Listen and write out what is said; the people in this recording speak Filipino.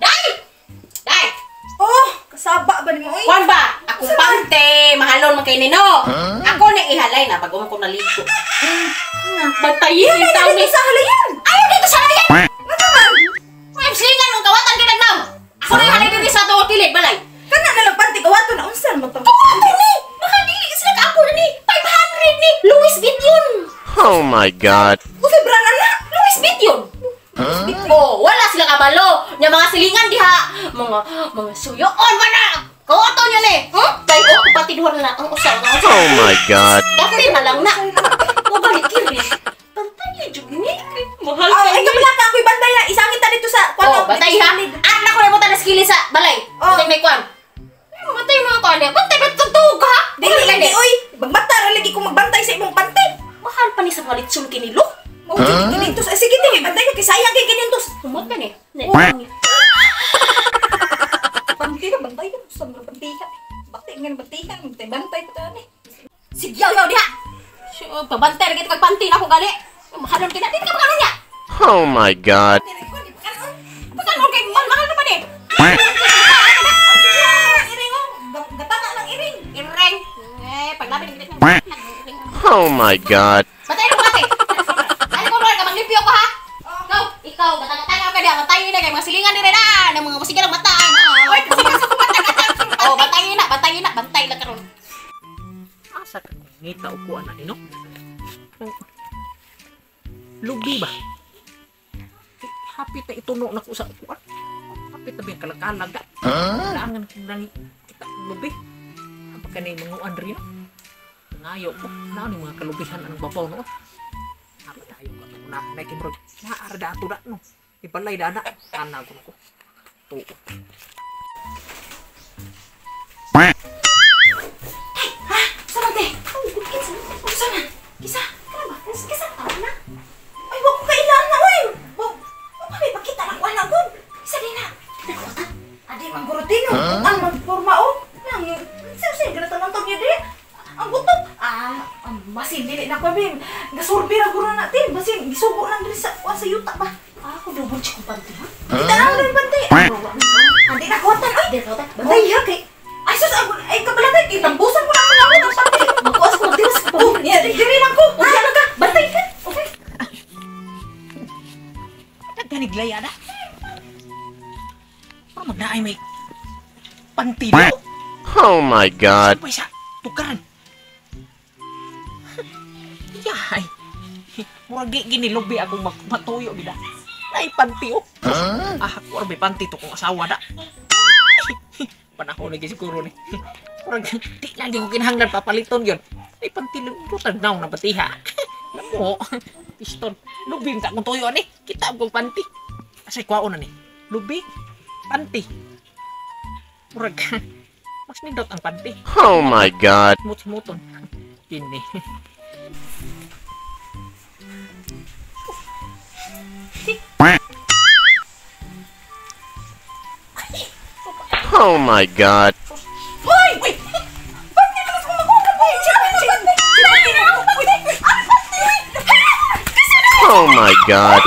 Day! Day! Oh, kasaba ba ni mo? Kwan ba? Ako pante, mahalon man kay nino. Ako na ihalay na pag ko naligo. Bantayin yung tao ni sa halayan. Ayaw dito sa halayan! Nga naman. Ay, silingan mong kawatan kinagnaw. Ako na ihalay dito sa tuwa kilid, balay. Kana na lang panty kawato na unsan mo tong. Kawato ni! Baka dili sila ka ako na ni. 500 ni! Louis Vuitton! Oh my God. Usa brand ana. Louis Vuitton! Oh, wala sila kabalo. Nya mga silingan diha. Mga suyoon man na. Kawato niya ni. Dahil ko pati duha na ang usaw. Oh my God. Dati na lang na. Mabalik yun eh. Bantay niya dyan ni. Mahal ka Ay, kabila ka ako'y bantay na. Isangit ta dito sa Oh, bantay ha. Anak ko na mo na skili sa balay. Bantay may kwan. Bantay mga kwan niya. Bantay ba tutug ha? Dili lagi oy. Magbata ra lagi ko magbantay sa imong panty. Mahal pa ni sa palitsun kinilo. Mo kinintos. Sige dili bantay ka kay sayang kay kinintos. Humot ka ni. Panty ka bantay ka sa mga panty ka. Bantay nga bantay ka. Bantay pa ta ni. Sigyaw yaw diha. Pabantay lagi ito kagpanti na ako gali. Mahalon ka na. Dito ka makano niya. Oh my God. Pagkanon kay mahal na pa ni. Gatana lang iring. Ireng. Paglapit ng gilit. Oh my God. Bantay na ko ate. Ay ko ron ka maglipyo ko ha. Ikaw, gatang-gatang ka diha. Bantayin na kay mga silingan ni Rena. Ng mga musiga ng mata. Oy, kasi sa kumata. Oh, bantayin na. Bantay lang karon. Asa ka ngita upuan na nino? Lubi ba? Hapit na ituno na ko sa upuan. Hapit na ba yung kalakalag da? Daangan ko nang kita lubi. Apaka na yung mga Andrea? Ngayo ko. Naan yung mga kalubihan ang babaw no? Hapit tayo ka ito na. Naikimrod. Naarda ato da no? Ipalay da na. Tanag ko na ko. Tuo. Samante. Unsa man? Kisa. Kana ba? Kisa tawo na. Ay wa ko kailan na oy. Wa pa pakita lang wala gud. Isa din na. Adi man gurutino. Ang magporma o. Nang sir gana tanong niya di. Ang butok. Ang basin dili na ko bim. Gasurbi ra guro natin. Basin gisugo lang diri sa yuta ba. Ako double check ko panty ha. Kita na rin pantay. Andi na kawatan oy. Bantay ha kay. Ay sus ay kabalagay kay tambusan ko lang mga utang pantay. Magkuas ko magdiwas ko. Oh, yeah, diri lang ko. Usa na ka. Bantay ka. Okay. Nagkaniglaya na. Para magnaay may panti daw. Oh my God. Ano ba isa? Tukaran. Yahay. Murag di ginilobi akong matuyo gida. Ay panti oh. Ako may panti to kung asawa da. Panahon lagi siguro ni. Murag di lang di ko kinahanglan papaliton yun. Ay panti lang tagnaw na batiha. Namo. Piston. Lubi ka kung tuyo ni. Kita akong panti. Asay kwaon na ni. Lubi. Panti. Murag. Mas nindot ang panty. Oh my God. Mut-muton. Kini. Oh my God. Hoy! Wait! Ba't niya naman sa mga kulang ko? Oh my God.